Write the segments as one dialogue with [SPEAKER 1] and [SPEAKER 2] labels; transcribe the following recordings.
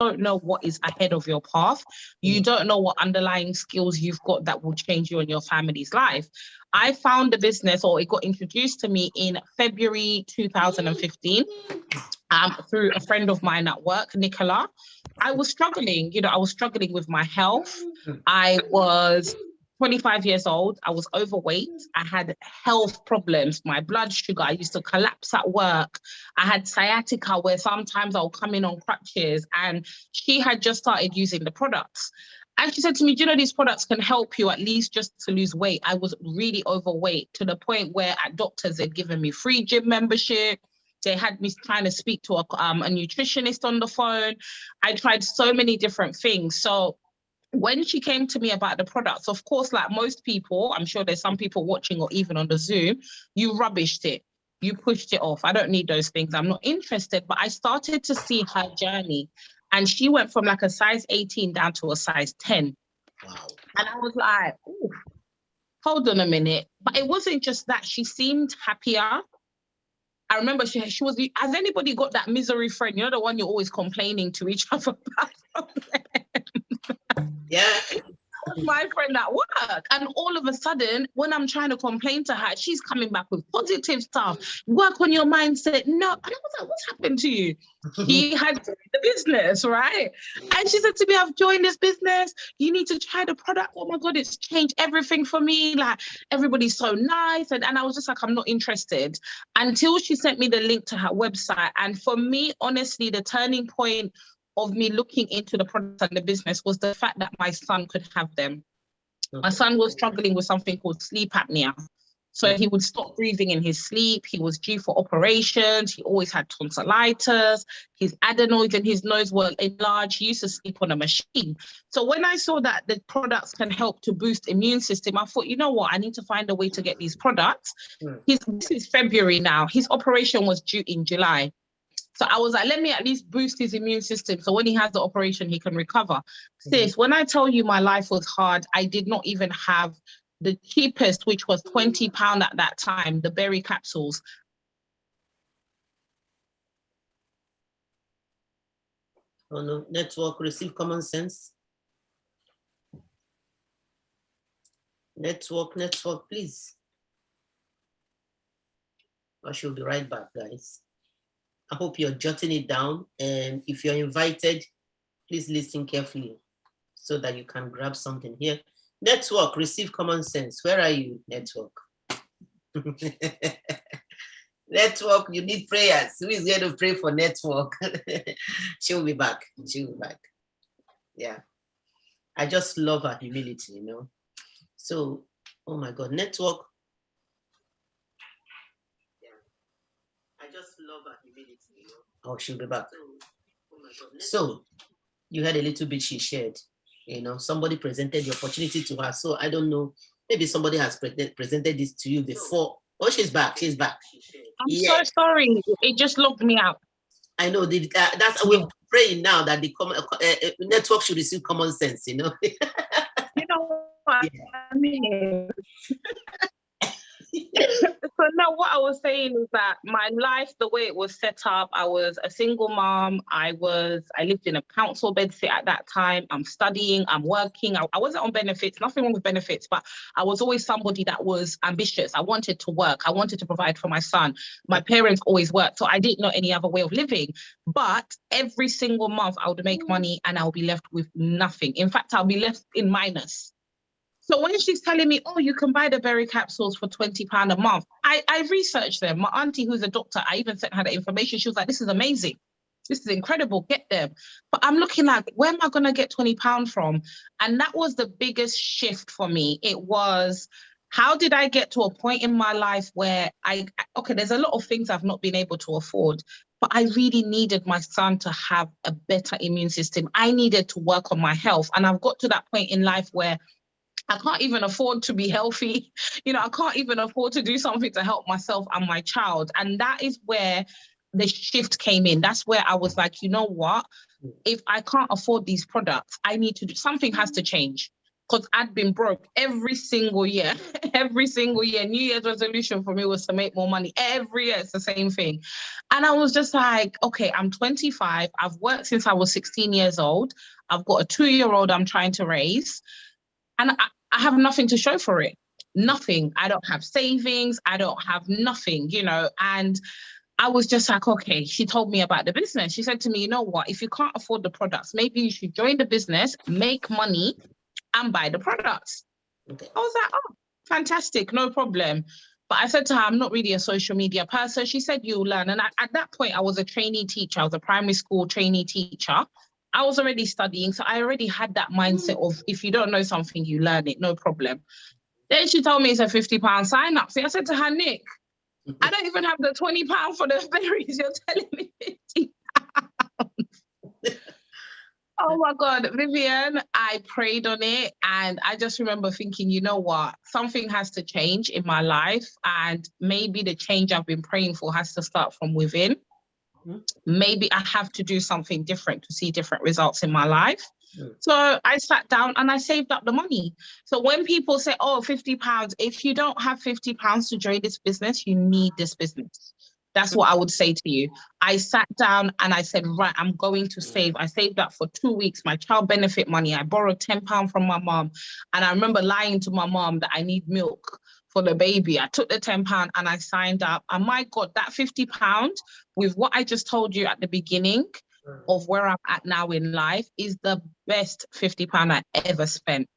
[SPEAKER 1] don't know what is ahead of your path. You don't know what underlying skills you've got that will change you and your family's life. I found the business, or it got introduced to me in February 2015 through a friend of mine at work, Nicola. I was struggling, I was struggling with my health. I was 25 years old. I was overweight. I had health problems. My blood sugar, I used to collapse at work. I had sciatica where sometimes I'll come in on crutches, and she had just started using the products. And she said to me, do you know these products can help you at least just to lose weight? I was really overweight to the point where at doctors, they'd given me free gym membership. They had me trying to speak to a nutritionist on the phone. I tried so many different things. So when she came to me about the products, of course, like most people, I'm sure there's some people watching or even on the Zoom, you rubbished it. You pushed it off. I don't need those things. I'm not interested. But I started to see her journey. And she went from like a size 18 down to a size 10.
[SPEAKER 2] Wow.
[SPEAKER 1] And I was like, ooh, hold on a minute. But it wasn't just that. She seemed happier. I remember she was, has anybody got that misery friend? You know, the one you're always complaining to each other about?
[SPEAKER 2] Yeah.
[SPEAKER 1] That was my friend at work. And all of a sudden, when I'm trying to complain to her, she's coming back with positive stuff. Work on your mindset. No. And I was like, what's happened to you? She had the business, right? And she said to me, I've joined this business. You need to try the product. Oh my God, it's changed everything for me. Like, everybody's so nice. And I was just like, I'm not interested, until she sent me the link to her website. And for me, honestly, the turning point of me looking into the products and the business was the fact that my son could have them. Okay. My son was struggling with something called sleep apnea. So he would stop breathing in his sleep. He was due for operations. He always had tonsillitis. His adenoids in his nose were enlarged. He used to sleep on a machine. So when I saw that the products can help to boost immune system, I thought, you know what? I need to find a way to get these products. This is February now. His operation was due in July. So I was like, let me at least boost his immune system so when he has the operation, he can recover. Sis, when I tell you my life was hard, I did not even have the cheapest, which was £20 at that time, the berry capsules.
[SPEAKER 2] Oh no, network, receive common sense. Network, please. I should be right back, guys. I hope you're jotting it down. And if you're invited, please listen carefully so that you can grab something here. Network, receive common sense. Where are you, network? Network, you need prayers. Who is going to pray for network? She'll be back. Yeah. I just love her humility, So, oh my God, network. I just love her humility, Oh, she'll be back. So, you had a little bit she shared, somebody presented the opportunity to her. So, I don't know, maybe somebody has presented this to you before. Oh, she's back.
[SPEAKER 1] I'm so sorry. It just logged me out.
[SPEAKER 2] I know. That's we're praying now that the network should receive common sense,
[SPEAKER 1] You know what I mean? So now what I was saying is that my life, the way it was set up, I was a single mom. I lived in a council bedsit at that time. I'm studying, I'm working. I wasn't on benefits, nothing wrong with benefits, but I was always somebody that was ambitious. I wanted to work. I wanted to provide for my son. My parents always worked, so I didn't know any other way of living. But every single month I would make money and I'll be left with nothing. In fact, I'll be left in minus. So when she's telling me, oh, you can buy the berry capsules for £20 a month, I researched them. My auntie, who's a doctor, I even sent her the information. She was like, this is amazing. This is incredible. Get them. But I'm looking like, where am I going to get £20 from? And that was the biggest shift for me. It was, how did I get to a point in my life where there's a lot of things I've not been able to afford, but I really needed my son to have a better immune system. I needed to work on my health. And I've got to that point in life where I can't even afford to be healthy. I can't even afford to do something to help myself and my child. And that is where the shift came in. That's where I was like, you know what? If I can't afford these products, I need to do something has to change. because I'd been broke every single year. Every single year. New Year's resolution for me was to make more money. Every year, it's the same thing. And I was just like, okay, I'm 25. I've worked since I was 16 years old. I've got a 2-year-old I'm trying to raise. And I have nothing to show for it. Nothing. I don't have savings. I don't have nothing, and I was just like, okay, she told me about the business. She said to me, you know what, if you can't afford the products, maybe you should join the business, make money and buy the products. Okay. I was like, oh, fantastic, no problem. But I said to her, I'm not really a social media person. She said, you'll learn. And at that point, I was a trainee teacher. I was a primary school trainee teacher. I was already studying. So I already had that mindset of, if you don't know something, you learn it, no problem. Then she told me it's a £50 sign up. So I said to her, Nick, I don't even have the £20 for the berries. You're telling me £50. Oh my God, Vivian, I prayed on it. And I just remember thinking, you know what? Something has to change in my life. And maybe the change I've been praying for has to start from within. Maybe I have to do something different to see different results in my life. So I sat down and I saved up the money. So when people say, oh, £50, if you don't have £50 to join this business, you need this business. That's what I would say to you. I sat down and I said, right, I'm going to save. I saved up for 2 weeks, my child benefit money. I borrowed £10 from my mom. And I remember lying to my mom that I need milk for the baby. I took the £10 and I signed up. And my God, that £50 with what I just told you at the beginning of where I'm at now in life is the best £50 I ever spent.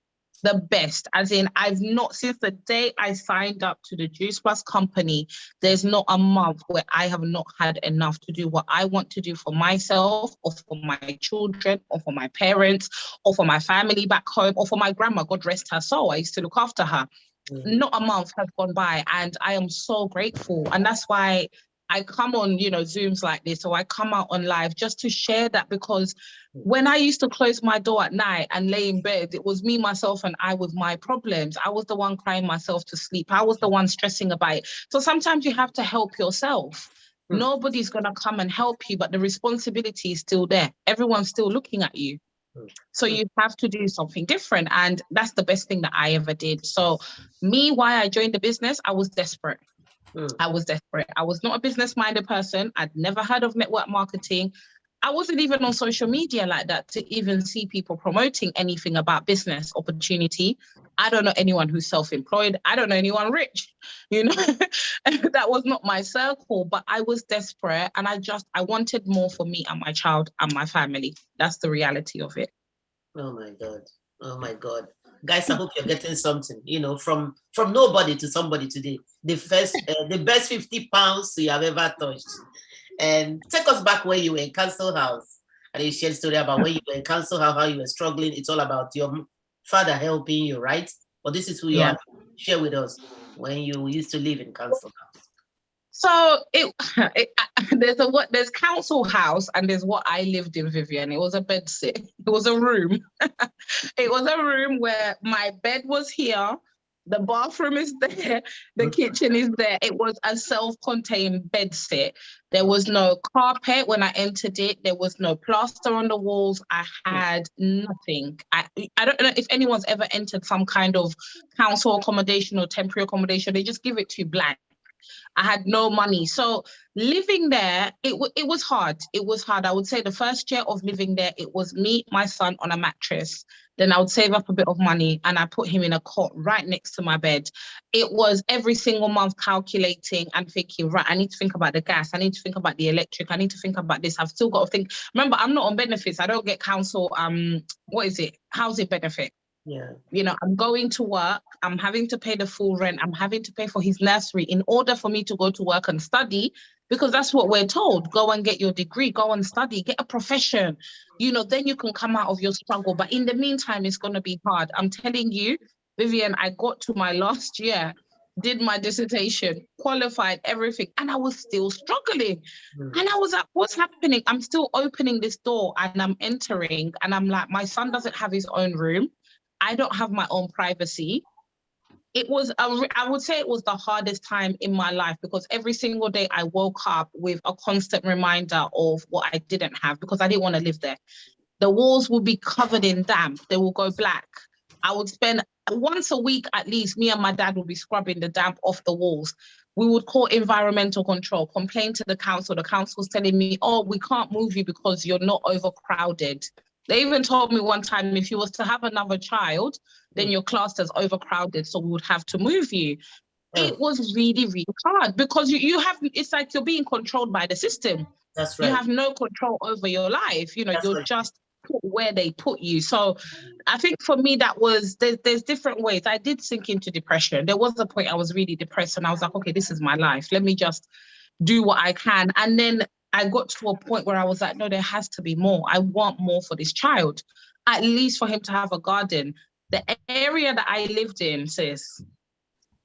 [SPEAKER 1] The best, as in I've not, since the day I signed up to the Juice Plus company, there's not a month where I have not had enough to do what I want to do for myself or for my children or for my parents or for my family back home or for my grandma, God rest her soul. I used to look after her. Not a month has gone by and I am so grateful. And that's why I come on, Zooms like this, or I come out on live just to share that, because when I used to close my door at night and lay in bed, it was me, myself, and I with my problems. I was the one crying myself to sleep. I was the one stressing about it. So sometimes you have to help yourself. Nobody's going to come and help you, but the responsibility is still there. Everyone's still looking at you. So you have to do something different. And that's the best thing that I ever did. So why I joined the business, I was desperate. I was desperate. I was not a business-minded person. I'd never heard of network marketing. I wasn't even on social media like that to even see people promoting anything about business opportunity. I don't know anyone who's self-employed. I don't know anyone rich, That was not my circle, but I was desperate and I wanted more for me and my child and my family. That's the reality of it.
[SPEAKER 2] Oh my God. Oh my God. Guys, I hope you're getting something, from nobody to somebody today. The best £50 you have ever touched. And take us back when you were in council house. And you shared a story about when you were in council house, how you were struggling. It's all about your father helping you, right? But this is who you are. Share with us when you used to live in council house.
[SPEAKER 1] So there's council house and there's what I lived in, Vivian. It was a bed sit. It was a room. It was a room where my bed was here. The bathroom is there. The kitchen is there. It was a self-contained bed sit. There was no carpet when I entered it. There was no plaster on the walls. I had nothing. I don't know if anyone's ever entered some kind of council accommodation or temporary accommodation. They just give it to you blank. I had no money. So living there, it was hard. It was hard. I would say the first year of living there, it was me, my son on a mattress. Then I would save up a bit of money and I put him in a cot right next to my bed. It was every single month calculating and thinking, right, I need to think about the gas. I need to think about the electric. I need to think about this. I've still got to think. Remember, I'm not on benefits. I don't get council, housing benefit.
[SPEAKER 2] Yeah.
[SPEAKER 1] I'm going to work, I'm having to pay the full rent, I'm having to pay for his nursery in order for me to go to work and study, because that's what we're told. Go and get your degree, go and study, get a profession, then you can come out of your struggle. But in the meantime, it's going to be hard. I'm telling you, Vivian, I got to my last year, did my dissertation, qualified, everything, and I was still struggling. And I was like, what's happening? I'm still opening this door and I'm entering and I'm like, my son doesn't have his own room. I don't have my own privacy. I would say it was the hardest time in my life, because every single day I woke up with a constant reminder of what I didn't have, because I didn't want to live there. The walls will be covered in damp. They will go black. I would spend once a week at least, me and my dad would be scrubbing the damp off the walls. We would call environmental control, complain to the council. The council's telling me, oh, we can't move you because you're not overcrowded. They even told me one time, if you was to have another child, then you're classed as overcrowded, so we would have to move you. It was really, really hard because you have, it's like you're being controlled by the system.
[SPEAKER 2] That's right.
[SPEAKER 1] You have no control over your life. You know, you're just put where they put you. So I think for me, that was, there's different ways. I did sink into depression. There was a point I was really depressed and I was like, okay, this is my life. Let me just do what I can. And then I got to a point where I was like, no, there has to be more. I want more for this child, at least for him to have a garden. The area that I lived in, sis,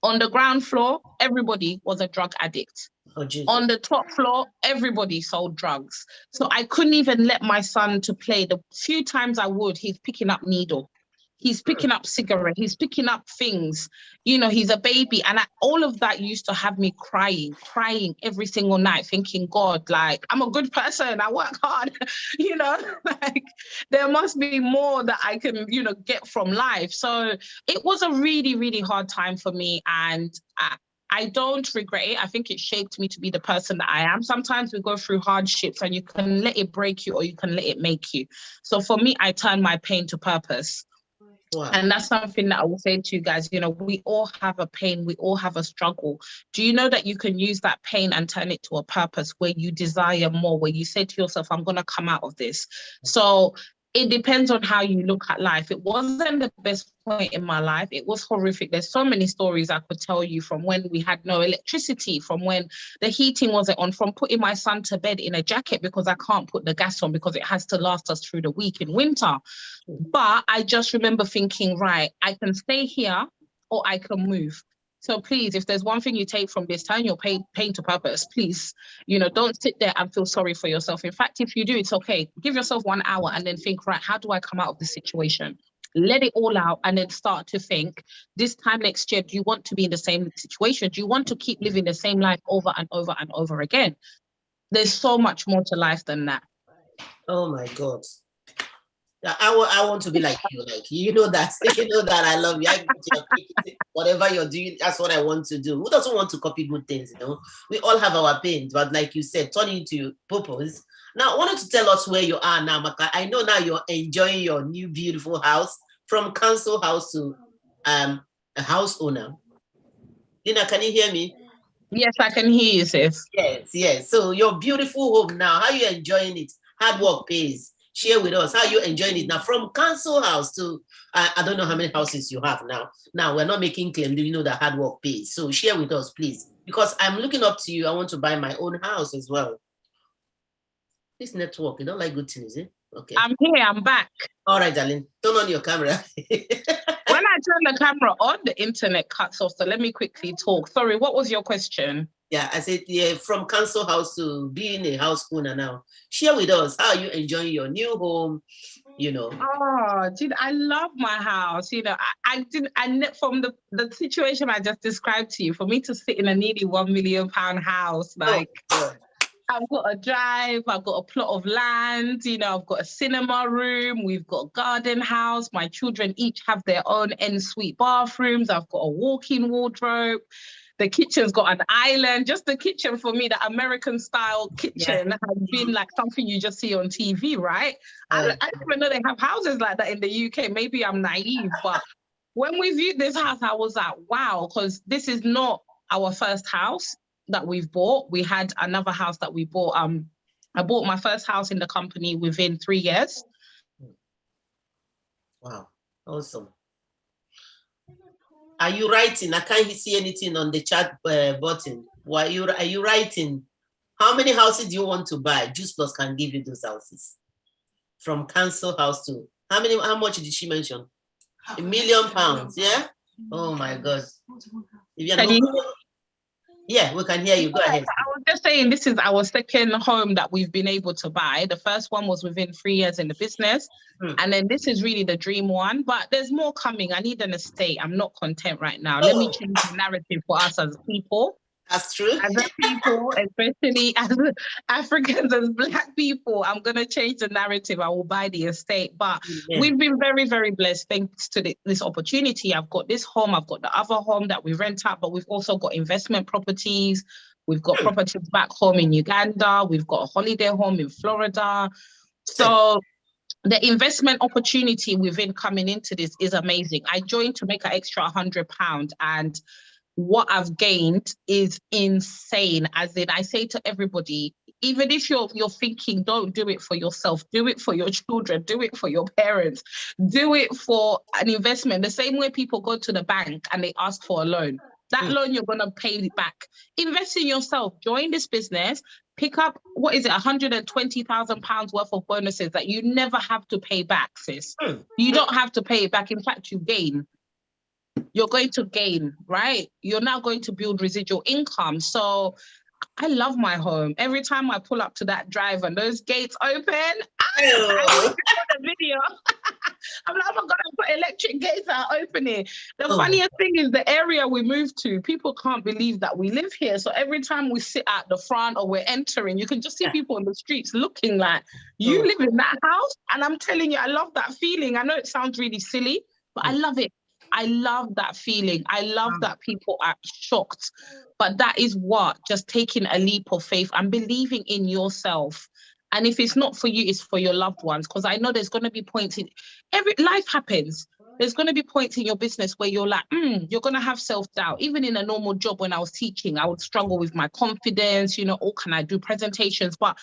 [SPEAKER 1] on the ground floor, everybody was a drug addict.
[SPEAKER 2] Oh,
[SPEAKER 1] on the top floor, everybody sold drugs. So I couldn't even let my son to play. The few times I would, he's picking up needle. He's picking up cigarette. He's picking up things. You know, he's a baby. And all of that used to have me crying every single night, thinking, God, like, I'm a good person. I work hard. You know, like, there must be more that I can, you know, get from life. So it was a really, really hard time for me. And I don't regret it. I think it shaped me to be the person that I am. Sometimes we go through hardships and you can let it break you or you can let it make you. So for me, I turn my pain to purpose. Wow. And that's something that I will say to you guys, you know, we all have a pain, we all have a struggle. Do you know that you can use that pain and turn it to a purpose where you desire more, where you say to yourself, I'm going to come out of this. So it depends on how you look at life. It wasn't the best point in my life. It was horrific. There's so many stories I could tell you, from when we had no electricity, from when the heating wasn't on, from putting my son to bed in a jacket because I can't put the gas on because it has to last us through the week in winter. But I just remember thinking, right, I can stay here or I can move. So please, if there's one thing you take from this, turn your pain to purpose, please. You know, don't sit there and feel sorry for yourself. In fact, if you do, it's okay. Give yourself 1 hour and then think, right, how do I come out of this situation? Let it all out and then start to think, this time next year, do you want to be in the same situation? Do you want to keep living the same life over and over and over again? There's so much more to life than that.
[SPEAKER 2] Oh my God. I want to be like you. Like, you know that I love you. Whatever you're doing, that's what I want to do. Who doesn't want to copy good things? You know, we all have our pains, but like you said, turn into purpose. Now, I wanted to tell us where you are now, Maka. I know now you're enjoying your new beautiful house, from council house to a house owner. Lina, can you hear me?
[SPEAKER 1] Yes, I can hear you, sis.
[SPEAKER 2] Yes. So your beautiful home now, how are you enjoying it? Hard work pays. Share with us how you enjoying it now, from council house to I don't know how many houses you have now. Now we're not making claim. Do you know that hard work pays? So share with us, please, because I'm looking up to you. I want to buy my own house as well. This network, you don't like good things, is it? Okay.
[SPEAKER 1] I'm here. I'm back.
[SPEAKER 2] All right, darling. Turn on your camera.
[SPEAKER 1] When I turn the camera on, the internet cuts off. So let me quickly talk. Sorry, what was your question?
[SPEAKER 2] Yeah, I said, from council house to being a house owner now. Share with us how are you enjoying your new home, you know.
[SPEAKER 1] Oh, dude, I love my house. You know, from the situation I just described to you, for me to sit in a nearly £1 million house, like, I've got a drive, I've got a plot of land, you know, I've got a cinema room, we've got a garden house, my children each have their own ensuite bathrooms, I've got a walk-in wardrobe. The kitchen's got an island. Just the kitchen for me, the American style kitchen has been like something you just see on TV, right? I didn't even know they have houses like that in the UK. Maybe I'm naive, but when we viewed this house, I was like, wow, because this is not our first house that we've bought. We had another house that we bought. I bought my first house in the company within 3 years.
[SPEAKER 2] Wow, awesome. Are you writing? I can't see anything on the chat button. Why are you writing? How many houses do you want to buy? Juice Plus can give you those houses. From council house to how much did she mention? £1 million, yeah? Oh my God. Yeah, we can hear you. Go ahead.
[SPEAKER 1] I was just saying, this is our second home that we've been able to buy. The first one was within 3 years in the business. And then this is really the dream one. But there's more coming. I need an estate. I'm not content right now. Let me change the narrative for us as people.
[SPEAKER 2] That's true.
[SPEAKER 1] As a people, especially as Africans, as Black people, I'm going to change the narrative. I will buy the estate. But we've been very, very blessed thanks to this opportunity. I've got this home. I've got the other home that we rent out, but we've also got investment properties. We've got properties back home in Uganda. We've got a holiday home in Florida. So the investment opportunity within coming into this is amazing. I joined to make an extra £100, and what I've gained is insane. As in, I say to everybody, even if you're thinking, don't do it for yourself, do it for your children, do it for your parents, do it for an investment. The same way people go to the bank and they ask for a loan. That loan you're going to pay it back. Invest in yourself. Join this business. Pick up, what is it, £120,000 worth of bonuses that you never have to pay back, sis. You don't have to pay it back. In fact, you gain. You're going to gain, right? You're now going to build residual income. So I love my home. Every time I pull up to that drive and those gates open, I the video. I'm like, oh my God, I've got electric gates that are opening. The funniest thing is the area we moved to, people can't believe that we live here. So every time we sit at the front or we're entering, you can just see people on the streets looking like, you live in that house? And I'm telling you, I love that feeling. I know it sounds really silly, but I love it. I love that feeling. I love that people are shocked. But that is what, just taking a leap of faith and believing in yourself. And if it's not for you, it's for your loved ones. Because I know there's going to be points in life happens. There's going to be points in your business where you're like, you're going to have self-doubt. Even in a normal job, when I was teaching, I would struggle with my confidence, can I do presentations? But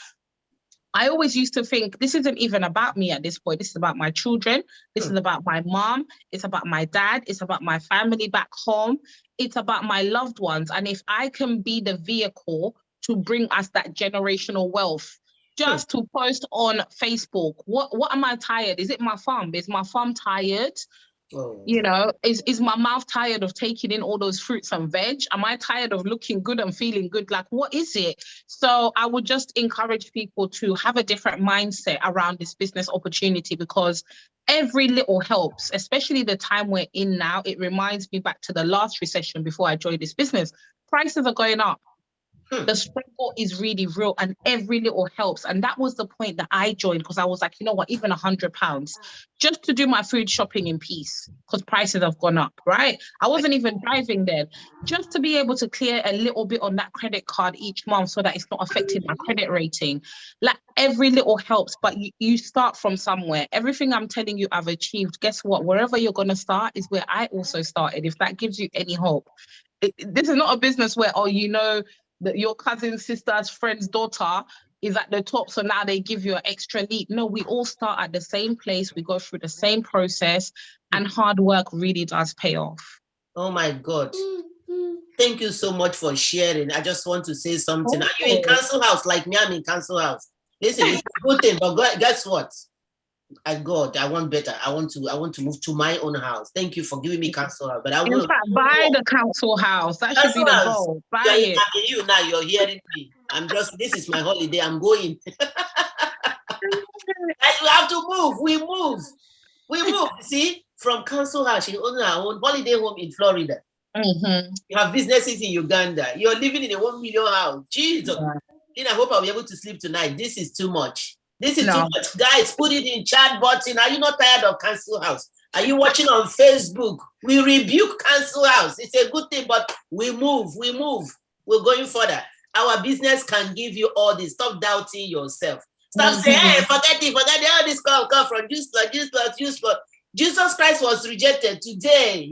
[SPEAKER 1] I always used to think, this isn't even about me at this point. This is about my children. This is about my mom. It's about my dad. It's about my family back home. It's about my loved ones. And if I can be the vehicle to bring us that generational wealth, just to post on Facebook, what am I tired? Is it my farm? Is my farm tired? Is my mouth tired of taking in all those fruits and veg? Am I tired of looking good and feeling good? Like, what is it? So I would just encourage people to have a different mindset around this business opportunity, because every little helps, especially the time we're in now. It reminds me back to the last recession before I joined this business. Prices are going up. The struggle is really real, and every little helps. And that was the point that I joined, because I was like, you know what, even £100 just to do my food shopping in peace, because prices have gone up, right? I wasn't even driving then, just to be able to clear a little bit on that credit card each month so that it's not affecting my credit rating. Like, every little helps, but you start from somewhere. Everything I'm telling you I've achieved, guess what? Wherever you're going to start is where I also started, if that gives you any hope. This is not a business where, that your cousin's sister's friend's daughter is at the top, so now they give you an extra leap. No, we all start at the same place. We go through the same process, and hard work really does pay off.
[SPEAKER 2] Oh my God. Thank you so much for sharing. I just want to say something. Are you in council house like me? I'm in council house. Listen, it's a good thing, but guess what? I want better. I want to move to my own house. Thank you for giving me council house. But I want to
[SPEAKER 1] buy the council house. That should be the goal. Buy it.
[SPEAKER 2] I mean, you now, you're hearing me. This is my holiday. I'm going. And you have to move. We move. See, from council house, she owns her own holiday home in Florida. You have businesses in Uganda. You're living in a 1 million house. Jesus. I hope I'll be able to sleep tonight. This is too much. Too much. Guys, put it in chat button. Are you not tired of council house? Are you watching on Facebook? We rebuke council house. It's a good thing, but we move. We're going further. Our business can give you all this. Stop doubting yourself. Stop saying, hey, forget it. All this come from juice. Jesus Christ was rejected. Today,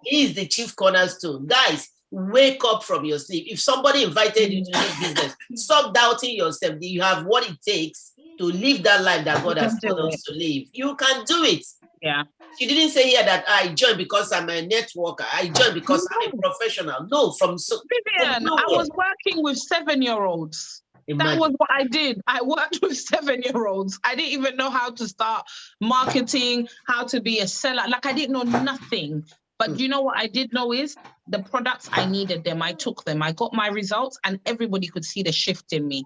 [SPEAKER 2] he's the chief cornerstone. Guys, wake up from your sleep. If somebody invited you to this business, stop doubting yourself. You have what it takes to live that life that God has told us to live. You can do it.
[SPEAKER 1] Yeah.
[SPEAKER 2] She didn't say here that I joined because I'm a networker. I joined because I'm a professional. No,
[SPEAKER 1] Vivian, I was working with 7-year-olds. That was what I did. I worked with 7-year-olds. I didn't even know how to start marketing, how to be a seller. Like, I didn't know nothing. But you know what I did know is the products, I needed them. I took them. I got my results, and everybody could see the shift in me.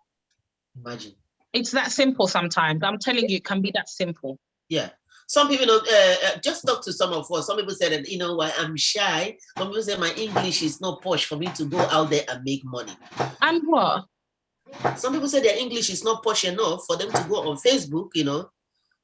[SPEAKER 2] Imagine.
[SPEAKER 1] It's that simple sometimes. I'm telling you, it can be that simple.
[SPEAKER 2] Yeah. some people know, just talk to some of us. Some people say that, you know why I'm shy. Some people say my English is not posh for me to go out there and make money.
[SPEAKER 1] And what?
[SPEAKER 2] Some people say their English is not posh enough for them to go on Facebook, you know.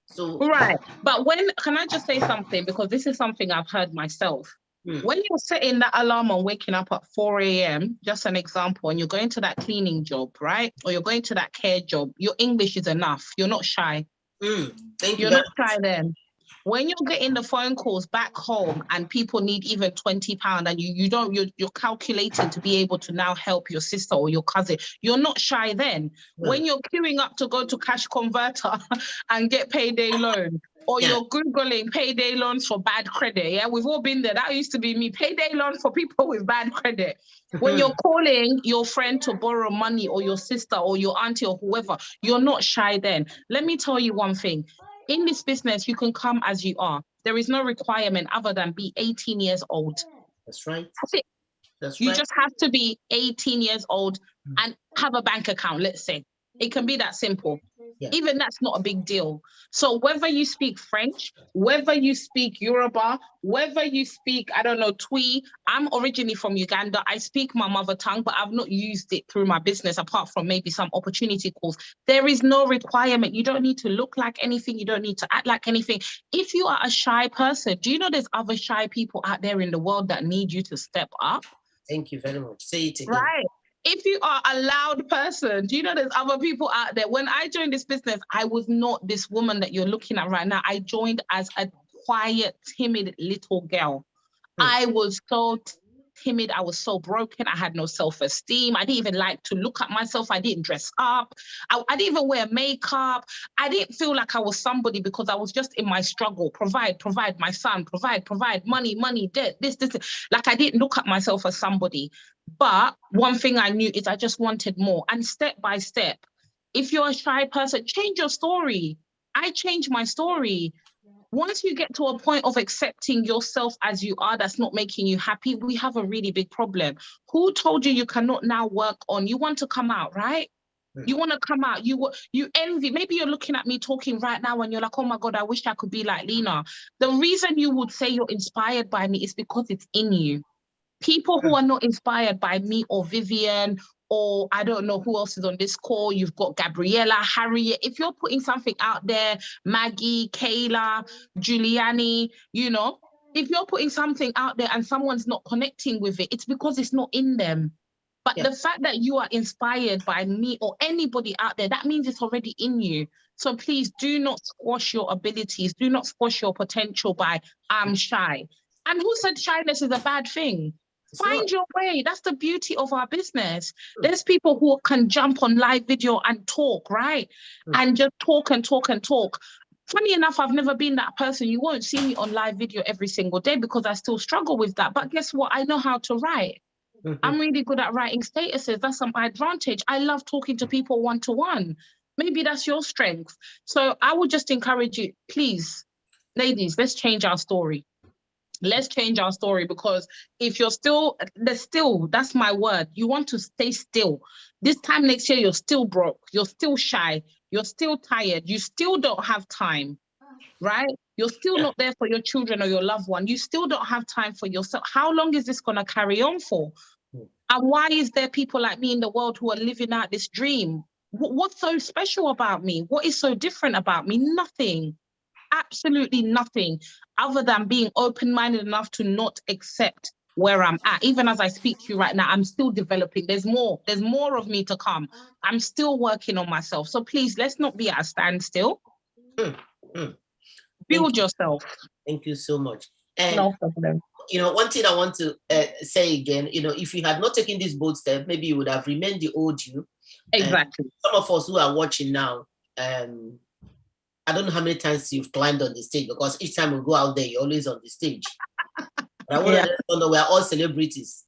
[SPEAKER 2] So
[SPEAKER 1] right. But can I just say something? Because this is something I've heard myself. When you're setting that alarm and waking up at 4 a.m., just an example, and you're going to that cleaning job, right? Or you're going to that care job, your English is enough. You're not shy.
[SPEAKER 2] Thank you.
[SPEAKER 1] You're not shy then. When you're getting the phone calls back home and people need even £20 and you're calculating to be able to now help your sister or your cousin, you're not shy then. When you're queuing up to go to Cash Converter and get payday loan, or you're Googling payday loans for bad credit. Yeah, we've all been there. That used to be me. Payday loans for people with bad credit. When you're calling your friend to borrow money, or your sister or your auntie or whoever, you're not shy then. Let me tell you one thing. In this business, you can come as you are. There is no requirement other than be 18 years old.
[SPEAKER 2] That's right.
[SPEAKER 1] That's it.
[SPEAKER 2] That's
[SPEAKER 1] you
[SPEAKER 2] right.
[SPEAKER 1] just have to be 18 years old and have a bank account, let's say. It can be that simple. Yeah. Even that's not a big deal. So whether you speak French, whether you speak Yoruba, whether you speak, I don't know, Twi, I'm originally from Uganda. I speak my mother tongue, but I've not used it through my business apart from maybe some opportunity calls. There is no requirement. You don't need to look like anything. You don't need to act like anything. If you are a shy person, do you know there's other shy people out there in the world that need you to step up?
[SPEAKER 2] Thank you very much. Say it again.
[SPEAKER 1] Right. If you are a loud person, do you know there's other people out there? When I joined this business, I was not this woman that you're looking at right now. I joined as a quiet, timid little girl. I was so timid. I was so broken. I had no self-esteem. I didn't even like to look at myself. I didn't dress up. I didn't even wear makeup. I didn't feel like I was somebody because I was just in my struggle. Provide my son, provide, money, debt, this. Like I didn't look at myself as somebody. But one thing I knew is I just wanted more. And step by step, if you're a shy person, change your story. I changed my story. Once you get to a point of accepting yourself as you are, that's not making you happy, we have a really big problem. Who told you cannot now work on? You want to come out, right? You want to come out. You envy. Maybe you're looking at me talking right now and you're like, oh my God, I wish I could be like Lena. The reason you would say you're inspired by me is because it's in you. People who are not inspired by me or Vivian, or I don't know who else is on this call. You've got Gabriella, Harriet. If you're putting something out there, Maggie, Kayla, Giuliani, you know, if you're putting something out there and someone's not connecting with it, it's because it's not in them. But the fact that you are inspired by me or anybody out there, that means it's already in you. So please do not squash your abilities. Do not squash your potential by I'm shy. And who said shyness is a bad thing? Find your way. That's the beauty of our business. There's people who can jump on live video and talk, right? And just talk and talk and talk. Funny enough, I've never been that person. You won't see me on live video every single day because I still struggle with that. But guess what? I know how to write. I'm really good at writing statuses. That's my advantage. I love talking to people one-to-one. Maybe that's your strength. So I would just encourage you, please, ladies, let's change our story. Let's change our story, because if you're that's my word. You want to stay still. This time next year, you're still broke. You're still shy. You're still tired. You still don't have time, right? You're still not there for your children or your loved one. You still don't have time for yourself. How long is this going to carry on for? And why is there people like me in the world who are living out this dream? What's so special about me? What is so different about me? Nothing. Absolutely nothing, other than being open-minded enough to not accept where I'm at. Even as I speak to you right now, I'm still developing. There's more of me to come. I'm still working on myself. So please, let's not be at a standstill. Build yourself.
[SPEAKER 2] Thank you so much. And
[SPEAKER 1] no problem.
[SPEAKER 2] You know, one thing I want to say again, you know, if you had not taken this bold step, maybe you would have remained the old you.
[SPEAKER 1] Exactly.
[SPEAKER 2] Some of us who are watching now, I don't know how many times you've climbed on the stage, because each time we go out there, you're always on the stage. But I want to know, we're all celebrities.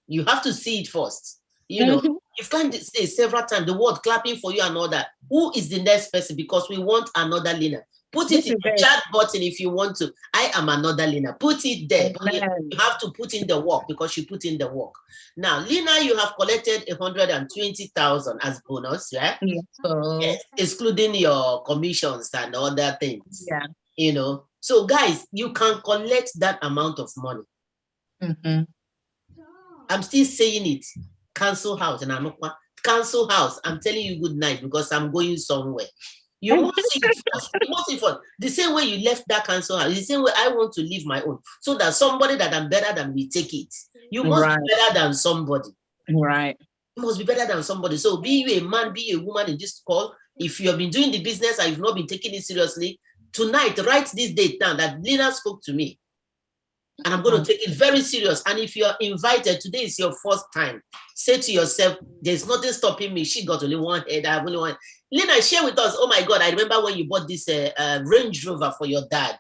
[SPEAKER 2] You have to see it first. You know, you've climbed the stage several times, the world clapping for you and all that. Who is the next person? Because we want another Lena. Put it in the chat button if you want to. I am another Lena. Put it there. You have to put in the work, because you put in the work. Now, Lena, you have collected 120,000 as bonus, yeah? Yes, excluding your commissions and other things.
[SPEAKER 1] Yeah.
[SPEAKER 2] you know. So guys, you can collect that amount of money.
[SPEAKER 1] Mm-hmm.
[SPEAKER 2] I'm still saying it. Cancel house, and I'm not cancel house. I'm telling you good night because I'm going somewhere. You must see it first. You must see it first. The same way you left that cancel house, the same way I want to leave my own, so that somebody that I'm better than will take it. You must be better than somebody.
[SPEAKER 1] Right.
[SPEAKER 2] You must be better than somebody. So be you a man, be a woman in this call. If you have been doing the business and you've not been taking it seriously, tonight write this date down that Lena spoke to me. And I'm going to take it very serious. And if you're invited, today is your first time. Say to yourself, there's nothing stopping me. She got only one head. I have only one. Lena, share with us. Oh my God, I remember when you bought this Range Rover for your dad.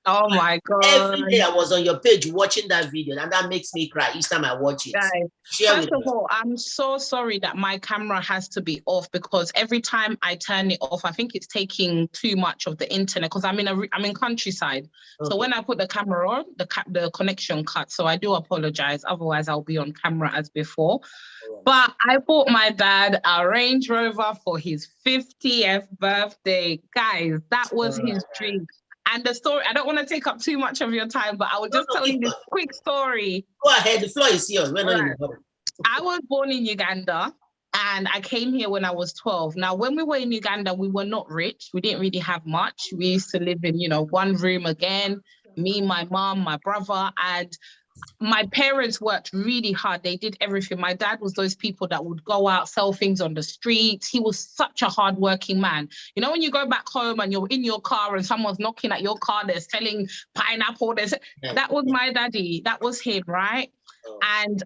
[SPEAKER 1] Oh my God.
[SPEAKER 2] Every day I was on your page watching that video, and that makes me cry each time I watch it.
[SPEAKER 1] Guys, first of all, I'm so sorry that my camera has to be off, because every time I turn it off, I think it's taking too much of the internet, because I'm in countryside. Okay. So when I put the camera on, the connection cuts. So I do apologize. Otherwise, I'll be on camera as before. Right. But I bought my dad a Range Rover for his 50th birthday. Guys, that was his dream. And the story, I don't want to take up too much of your time, but I will just tell you this quick story.
[SPEAKER 2] Go ahead, the floor is yours. Right.
[SPEAKER 1] I was born in Uganda, and I came here when I was 12. Now, when we were in Uganda, we were not rich. We didn't really have much. We used to live in, one room again, me, my mom, my brother, and my parents worked really hard. They did everything. My dad was those people that would go out, sell things on the streets. He was such a hardworking man. You know, when you go back home and you're in your car and someone's knocking at your car, they're selling pineapple. That was my daddy. That was him, right? And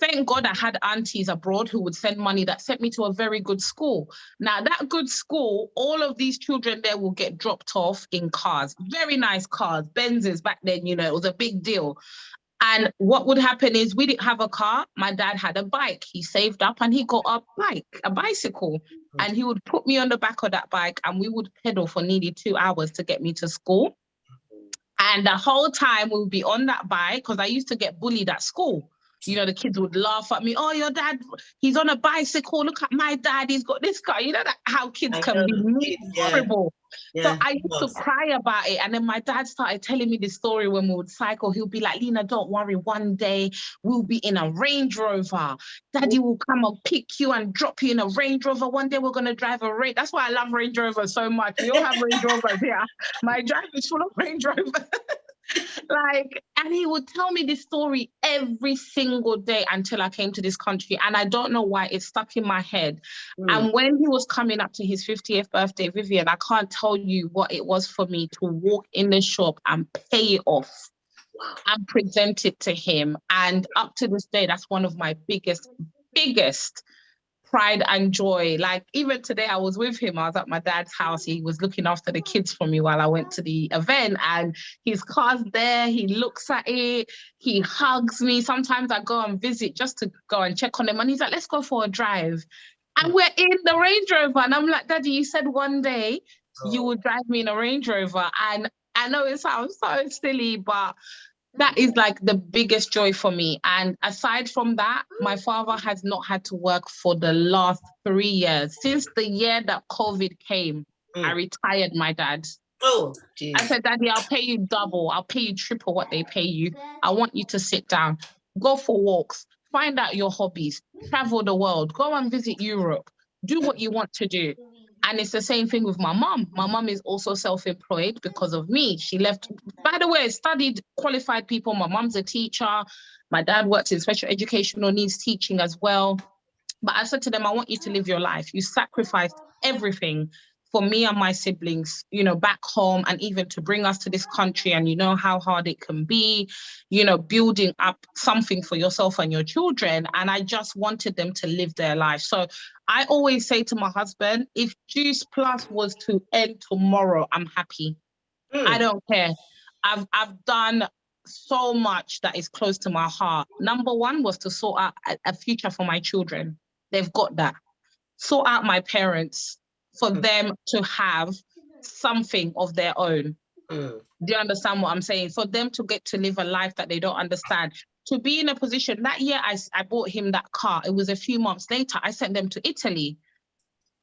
[SPEAKER 1] thank God I had aunties abroad who would send money that sent me to a very good school. Now, that good school, all of these children there will get dropped off in cars, very nice cars, Benzes back then, it was a big deal. And what would happen is we didn't have a car. My dad had a bike. He saved up and he got a bicycle. And he would put me on the back of that bike and we would pedal for nearly 2 hours to get me to school. And the whole time we would be on that bike, because I used to get bullied at school. The kids would laugh at me. Oh, your dad, he's on a bicycle. Look at my dad. He's got this car. How kids can be horrible. Yeah. So I used to cry about it. And then my dad started telling me this story when we would cycle. He'll be like, Lena, don't worry. One day we'll be in a Range Rover. Daddy will come and pick you and drop you in a Range Rover. One day we're going to drive a Range. That's why I love Range Rovers so much. We all have Range Rovers here. My drive is full of Range Rovers. And he would tell me this story every single day until I came to this country. And I don't know why, it stuck in my head. And when he was coming up to his 50th birthday, Vivian, I can't tell you what it was for me to walk in the shop and pay it off and present it to him. And up to this day, that's one of my biggest pride and joy. Even today, I was with him. I was at my dad's house. He was looking after the kids for me while I went to the event, and his car's there. He looks at it. He hugs me. Sometimes I go and visit just to go and check on him, and he's like, let's go for a drive. And we're in the Range Rover, and I'm like, Daddy, you said one day you would drive me in a Range Rover. And I know it sounds so silly, but that is the biggest joy for me. And aside from that, my father has not had to work for the last 3 years. Since the year that COVID came, I retired my dad.
[SPEAKER 2] Oh, geez.
[SPEAKER 1] I said, Daddy, I'll pay you double. I'll pay you triple what they pay you. I want you to sit down, go for walks, find out your hobbies, travel the world, go and visit Europe, do what you want to do. And it's the same thing with my mom. My mom is also self-employed because of me. She left, by the way, studied qualified people. My mom's a teacher. My dad works in special educational needs teaching as well. But I said to them, I want you to live your life. You sacrificed everything for me and my siblings, back home, and even to bring us to this country. And you know how hard it can be, building up something for yourself and your children. And I just wanted them to live their life. So I always say to my husband, if Juice Plus was to end tomorrow, I'm happy. I don't care. I've done so much that is close to my heart. Number one was to sort out a future for my children. They've got that. Sort out my parents, for them to have something of their own. Do you understand what I'm saying? For them to get to live a life that they don't understand. To be in a position, that year I bought him that car. It was a few months later, I sent them to Italy.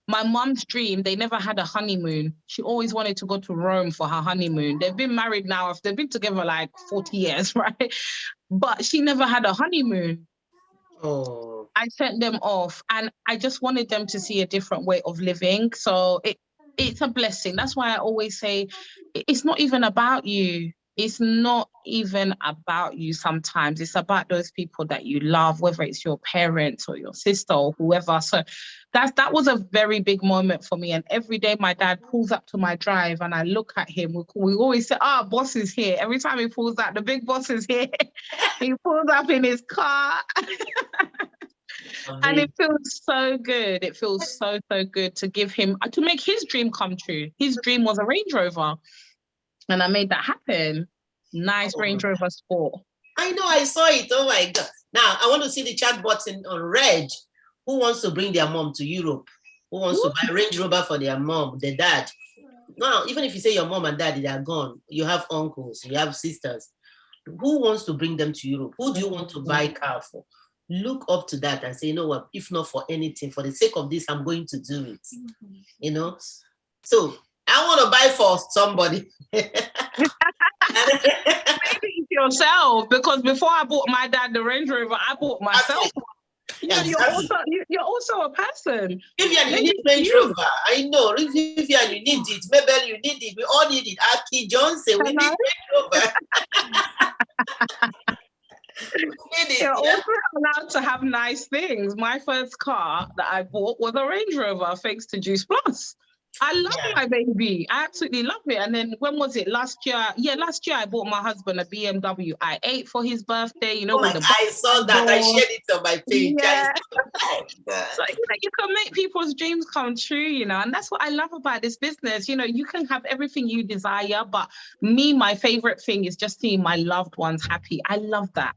[SPEAKER 1] My mum's dream, they never had a honeymoon. She always wanted to go to Rome for her honeymoon. They've been married now, they've been together like 40 years, right? But she never had a honeymoon.
[SPEAKER 2] Oh.
[SPEAKER 1] I sent them off and I just wanted them to see a different way of living. So it's a blessing. That's why I always say it's not even about you. It's not even about you sometimes. It's about those people that you love, whether it's your parents or your sister or whoever. So that was a very big moment for me. And every day my dad pulls up to my drive and I look at him. We always say, boss is here. Every time he pulls out, the big boss is here. He pulls up in his car. And it feels so good. It feels so good to make his dream come true. His dream was a Range Rover. And I made that happen. Nice Range Rover Sport.
[SPEAKER 2] I know, I saw it. Oh my God. Now, I want to see the chat button on Reg. Who wants to bring their mom to Europe? Who wants to buy Range Rover for their mom, their dad? Now, even if you say your mom and dad, they are gone. You have uncles, you have sisters. Who wants to bring them to Europe? Who do you want to buy a car for? Look up to that and say, you know what, if not for anything, for the sake of this, I'm going to do it. You know? So I want to buy for somebody.
[SPEAKER 1] Maybe it's yourself, because before I bought my dad the Range Rover, I bought myself. Yeah, you're also a person.
[SPEAKER 2] Vivian, you need Range Rover. I know. Vivian, you need it. Mabel, you need it. We all need it. Aki Johnson, we need Range Rover.
[SPEAKER 1] You're also allowed to have nice things. My first car that I bought was a Range Rover, thanks to Juice Plus. I love my baby. I absolutely love it. And then when was it? Last year? Yeah, last year I bought my husband a BMW i8 for his birthday. You know,
[SPEAKER 2] I saw that. I shared it on my page.
[SPEAKER 1] Yeah. So you can make people's dreams come true, you know, and that's what I love about this business. You know, you can have everything you desire, but my favorite thing is just seeing my loved ones happy. I love that.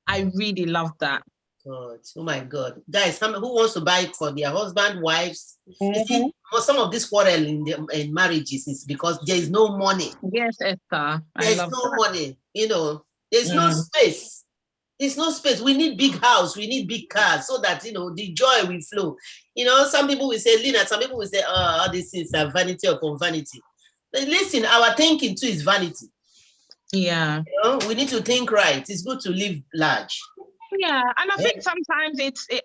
[SPEAKER 1] I really love that.
[SPEAKER 2] God, oh my God. Guys, who wants to buy it for their husband, wives? You see, some of this quarrel in marriages is because there is no money.
[SPEAKER 1] Yes, Esther.
[SPEAKER 2] There's no money, you know. There's no space. There's no space. We need big house. We need big cars so that, you know, the joy will flow. You know, some people will say, Lina, some people will say, all these things are vanity upon vanity. But listen, our thinking too is vanity.
[SPEAKER 1] Yeah.
[SPEAKER 2] You know, we need to think right. It's good to live large.
[SPEAKER 1] Yeah, and I think sometimes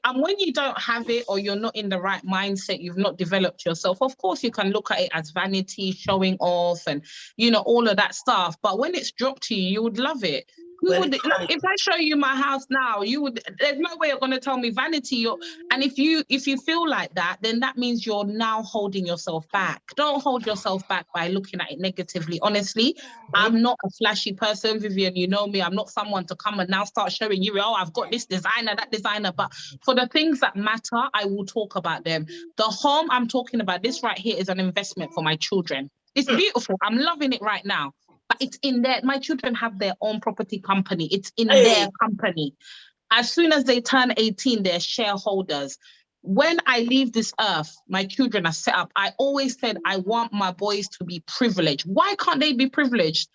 [SPEAKER 1] and when you don't have it or you're not in the right mindset, you've not developed yourself, of course you can look at it as vanity, showing off and, you know, all of that stuff. But when it's dropped to you, you would love it. If I show you my house now, there's no way you're going to tell me vanity. And if you feel like that, then that means you're now holding yourself back. Don't hold yourself back by looking at it negatively. Honestly, I'm not a flashy person, Vivian. You know me. I'm not someone to come and now start showing you, I've got this designer, that designer. But for the things that matter, I will talk about them. The home I'm talking about, this right here is an investment for my children. It's beautiful. I'm loving it right now. But it's in my children have their own property company. It's in their company. As soon as they turn 18, they're shareholders. When I leave this earth, my children are set up. I always said, I want my boys to be privileged. Why can't they be privileged?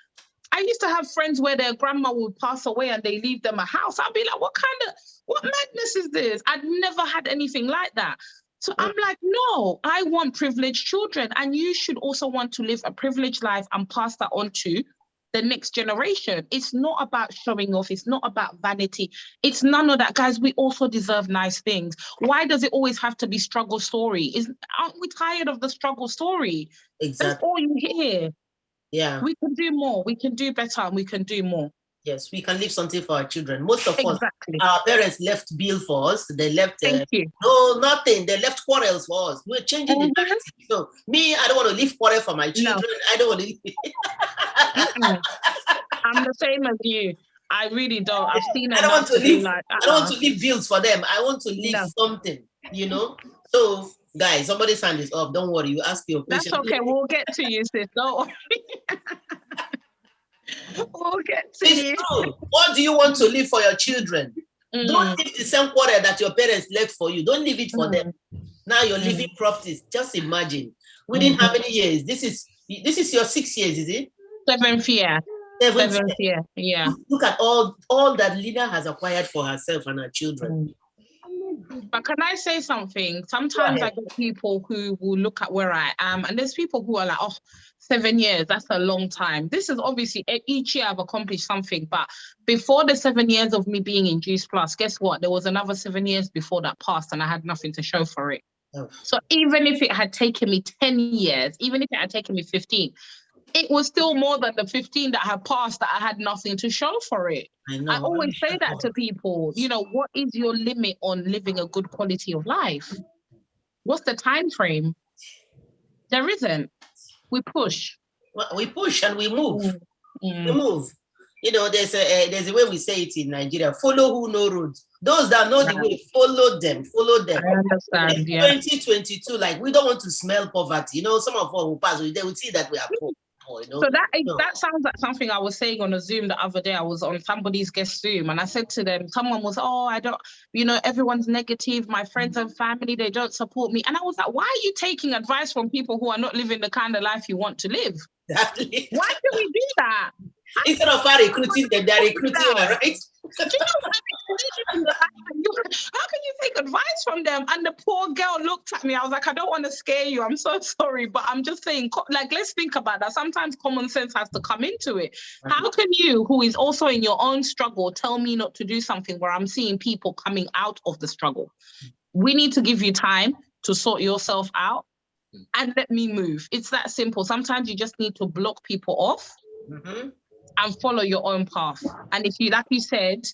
[SPEAKER 1] I used to have friends where their grandma would pass away and they leave them a house. I'd be like, what madness is this? I'd never had anything like that. So I'm like, no, I want privileged children. And you should also want to live a privileged life and pass that on to the next generation. It's not about showing off. It's not about vanity. It's none of that. Guys, we also deserve nice things. Why does it always have to be struggle story? Aren't we tired of the struggle story?
[SPEAKER 2] Exactly.
[SPEAKER 1] That's all you hear.
[SPEAKER 2] Yeah.
[SPEAKER 1] We can do more. We can do better and we can do more.
[SPEAKER 2] Yes, we can leave something for our children. Most of us, our parents left bill for us. They left, no, nothing. They left quarrels for us. We're changing the narrative. So me, I don't want to leave quarrel for my children. No. I don't want to leave.
[SPEAKER 1] I'm the same as you. I really don't. I've seen
[SPEAKER 2] I don't want to leave. I don't want to leave bills for them. I want to leave something, you know? So, guys, somebody's hand is up. Don't worry. You ask your question.
[SPEAKER 1] That's okay. We'll get to you, sis. Don't worry. We'll get to you.
[SPEAKER 2] True. What do you want to leave for your children? Don't leave the same quarter that your parents left for you. Don't leave it for them. Now you're leaving properties. Just imagine. Within how many years? This is your 6 years, is it?
[SPEAKER 1] 7th year. 7th year. Yeah.
[SPEAKER 2] Look at all that Lina has acquired for herself and her children.
[SPEAKER 1] But can I say something? Sometimes I get people who will look at where I am, and there's people who are like, oh, 7 years, that's a long time. This is obviously, each year I've accomplished something, but before the 7 years of me being in Juice Plus, guess what? There was another 7 years before that passed, and I had nothing to show for it. Oh. So even if it had taken me 10 years, even if it had taken me 15, it was still more than the 15 that had passed that I had nothing to show for it. I always say that to people, you know, what is your limit on living a good quality of life? What's the time frame? There isn't. We push.
[SPEAKER 2] Well, we push and we move. We move. You know, there's a way we say it in Nigeria, follow who know roads. Those that know the way, follow them.
[SPEAKER 1] I understand,
[SPEAKER 2] 2022, like, we don't want to smell poverty. You know, some of us will pass, they will see that we are poor. You know?
[SPEAKER 1] So that sounds like something I was saying on a Zoom the other day. I was on somebody's guest Zoom, and I said to them, someone was, I don't, you know, everyone's negative. My friends and family, they don't support me. And I was like, why are you taking advice from people who are not living the kind of life you want to live?
[SPEAKER 2] Exactly.
[SPEAKER 1] Why do we do that?
[SPEAKER 2] Instead of recruiting them, they're recruiting you, right?
[SPEAKER 1] Do you know what? How can you take advice from them? And the poor girl looked at me. I was like, I don't want to scare you. I'm so sorry. But I'm just saying, like, let's think about that. Sometimes common sense has to come into it. How can you, who is also in your own struggle, tell me not to do something where I'm seeing people coming out of the struggle? We need to give you time to sort yourself out and let me move. It's that simple. Sometimes you just need to block people off. And follow your own path. And if you, like you said,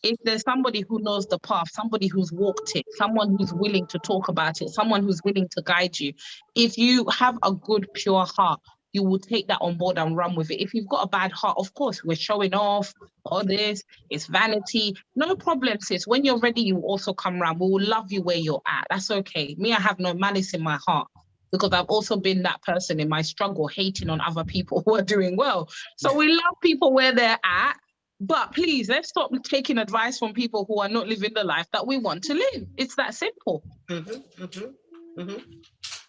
[SPEAKER 1] if there's somebody who knows the path, somebody who's walked it, someone who's willing to talk about it, someone who's willing to guide you, if you have a good, pure heart, you will take that on board and run with it. If you've got a bad heart, of course, we're showing off, all this, it's vanity. No problem, sis. When you're ready, you also come around. We will love you where you're at. That's okay. Me, I have no malice in my heart, because I've also been that person in my struggle, hating on other people who are doing well. So we love people where they're at, but please, let's stop taking advice from people who are not living the life that we want to live. It's that simple.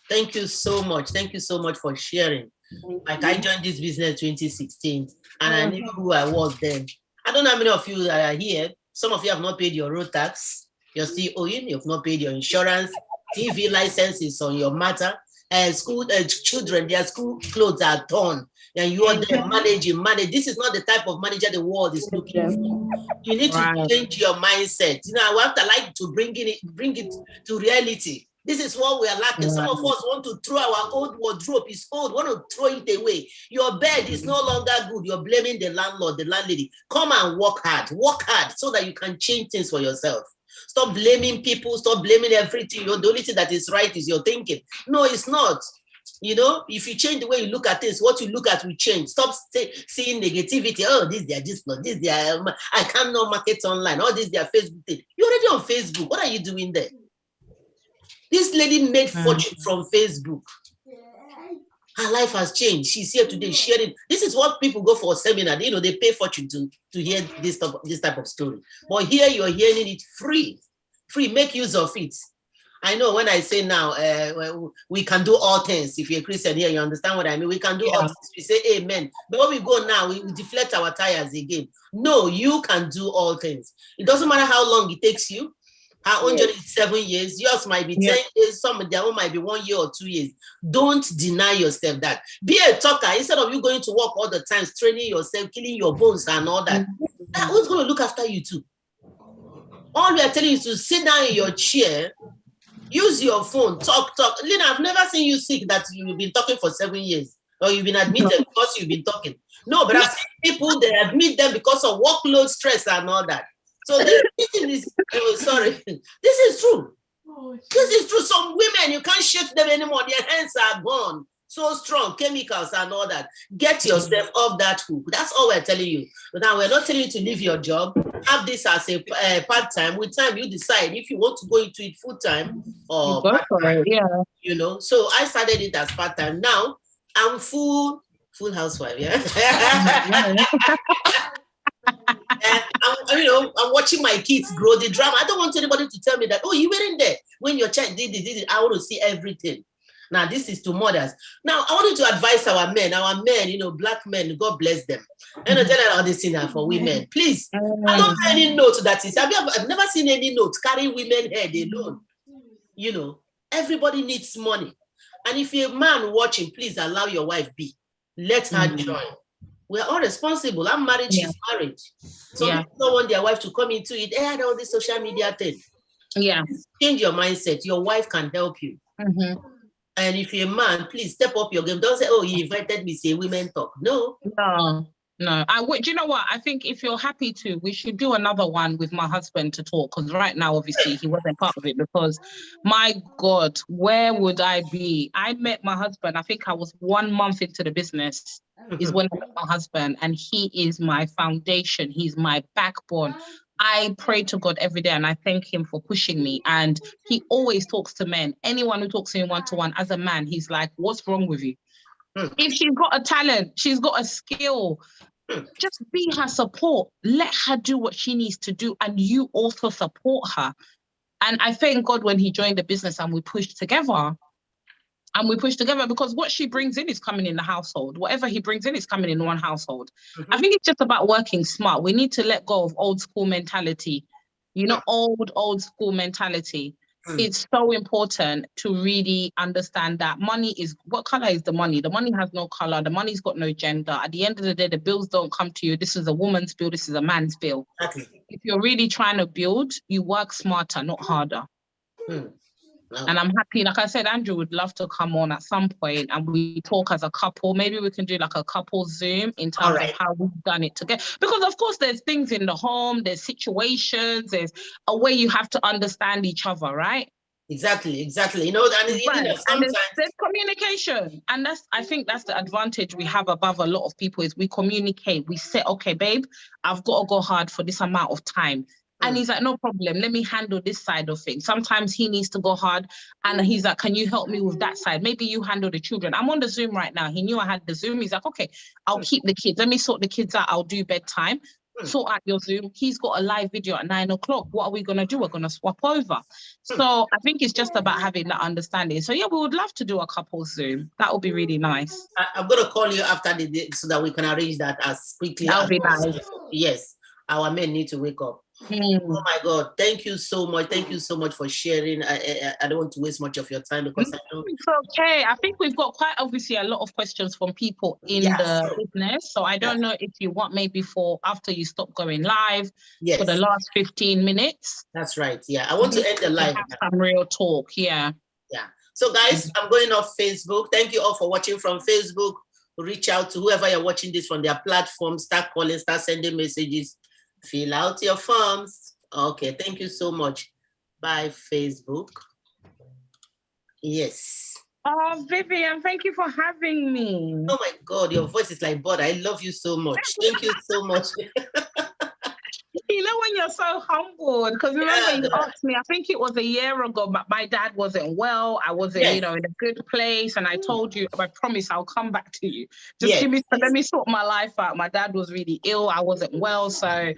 [SPEAKER 2] Thank you so much. Thank you so much for sharing. Like, I joined this business 2016, and I knew who I was then. I don't know how many of you that are here. Some of you have not paid your road tax. You're still owing. You've not paid your insurance. TV licenses on your matter. School children, their school clothes are torn, and you are there managing. This is not the type of manager the world is looking for. You need to change your mindset. You know, I want to like to bring it to reality. This is what we are lacking. Some of us want to throw our old wardrobe. It's old. Want to throw it away. Your bed is no longer good. You're blaming the landlord, the landlady. Come and work hard. Work hard so that you can change things for yourself. Stop blaming people. Stop blaming everything. The only thing that is right is your thinking. No, it's not. You know, if you change the way you look at things, what you look at will change. Stop seeing negativity. Oh, this they are just not. This they are. I cannot market online. Oh, this they are Facebook thing. You're already on Facebook. What are you doing there? This lady made fortune from Facebook. Her life has changed. She's here today sharing. This is what people go for a seminar. You know, they pay fortune to hear this type of story. But here you're hearing it free. Free, make use of it. I know when I say now, we can do all things. If you're a Christian here, you understand what I mean. We can do all things. We say amen. But when we go now, we deflect our tires again. No, you can do all things. It doesn't matter how long it takes you. Her own journey is 7 years. Yours might be 10 years. Some of their own might be 1 year or 2 years. Don't deny yourself that. Be a talker. Instead of you going to work all the time, straining yourself, killing your bones and all that. Who's going to look after you too? All we are telling you is to sit down in your chair, use your phone, talk. Lena, I've never seen you sick that you've been talking for 7 years. Or you've been admitted because you've been talking. No, but I've seen people, they admit them because of workload, stress and all that. So this is, sorry, this is true. This is true. Some women, you can't shake them anymore. Their hands are gone. So strong, chemicals and all that. Get yourself off that hook. That's all we're telling you. But now we're not telling you to leave your job. Have this as a part-time. With time, you decide if you want to go into it full-time or part-time. You know, so I started it as part-time. Now I'm full housewife. I'm watching my kids grow the drama. I don't want anybody to tell me that, oh, you weren't there when your child did this. I want to see everything. Now, this is to mothers. Now, I want you to advise our men, black men, God bless them. And tell them all this thing for women. Please, I don't know any note that is. I've never seen any note carrying women head alone. Everybody needs money. And if you're a man watching, please allow your wife be. Let her join. We're all responsible. I'm married, she's married. So people don't want their wife to come into it. They had all this social media thing.
[SPEAKER 1] Yeah.
[SPEAKER 2] Change your mindset. Your wife can help you. And if you're a man, please step up your game. Don't say, oh, you invited me, say women talk. No.
[SPEAKER 1] No. Do you know what? I think if you're happy to, we should do another one with my husband to talk. Because right now, obviously, he wasn't part of it. Because, my God, where would I be? I met my husband, I think I was 1 month into the business, is when I met my husband. And he is my foundation. He's my backbone. I pray to God every day and I thank him for pushing me. And he always talks to men. Anyone who talks to him one-to-one as a man, he's like, what's wrong with you? If she's got a talent, she's got a skill, just be her support. Let her do what she needs to do. And you also support her. And I thank God when he joined the business and we pushed together. Because what she brings in is coming in the household. Whatever he brings in is coming in one household. I think it's just about working smart. We need to let go of old school mentality. Old school mentality. It's so important to really understand that money is, what color is the money? The money has no color. The money's got no gender. At the end of the day, the bills don't come to you. This is a woman's bill. This is a man's bill. Exactly. If you're really trying to build, you work smarter, not harder. And I'm happy, like I said, Andrew would love to come on at some point and we talk as a couple. Maybe we can do like a couple Zoom in terms of how we've done it together. Because of course there's things in the home, there's situations, there's a way you have to understand each other, right?
[SPEAKER 2] Exactly. And
[SPEAKER 1] there's communication. And I think that's the advantage we have above a lot of people is we communicate. We say, okay, babe, I've got to go hard for this amount of time. And he's like, no problem, let me handle this side of things. Sometimes he needs to go hard and he's like, can you help me with that side? Maybe you handle the children. I'm on the Zoom right now. He knew I had the Zoom. He's like, okay, I'll keep the kids. Let me sort the kids out. I'll do bedtime. Sort out your Zoom. He's got a live video at 9 o'clock. What are we going to do? We're going to swap over. So I think it's just about having that understanding. So yeah, we would love to do a couple Zoom. That would be really nice.
[SPEAKER 2] I'm going to call you after the day so that we can arrange that as quickly as possible. Nice. Yes, our men need to wake up. Oh my God, thank you so much. Thank you so much for sharing. I don't want to waste much of your time because I know
[SPEAKER 1] it's okay. I think we've got quite obviously a lot of questions from people in the business. So I don't know if you want maybe for after you stop going live for the last 15 minutes.
[SPEAKER 2] That's right. Yeah, I want to end the live.
[SPEAKER 1] Have some real talk. Yeah.
[SPEAKER 2] So guys, I'm going off Facebook. Thank you all for watching from Facebook. Reach out to whoever you're watching this from their platform. Start calling, start sending messages. Fill out your forms. Okay, thank you so much. Bye, Facebook. Yes.
[SPEAKER 1] Oh, Vivian, thank you for having me.
[SPEAKER 2] Oh my God, your voice is like butter. I love you so much. Thank you so much.
[SPEAKER 1] You know when you're so humbled, because remember you asked me, I think it was a year ago, but my dad wasn't well. I wasn't, in a good place. And I told you, I promise I'll come back to you. Just let me sort my life out. My dad was really ill. I wasn't well. So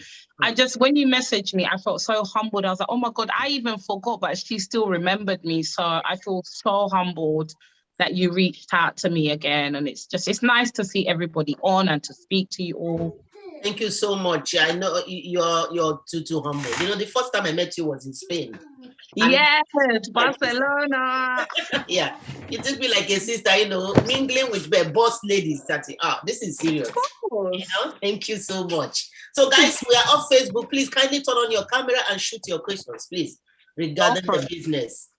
[SPEAKER 1] when you messaged me, I felt so humbled. I was like, oh my God, I even forgot, but she still remembered me. So I feel so humbled that you reached out to me again. And it's nice to see everybody on and to speak to you all.
[SPEAKER 2] Thank you so much. I know you're too humble. The first time I met you was in Spain.
[SPEAKER 1] Yes, Barcelona.
[SPEAKER 2] Yeah, you took me like a sister, mingling with the boss ladies. This is serious. Thank you so much. So guys, we are off Facebook. Please kindly turn on your camera and shoot your questions, please, regarding the business.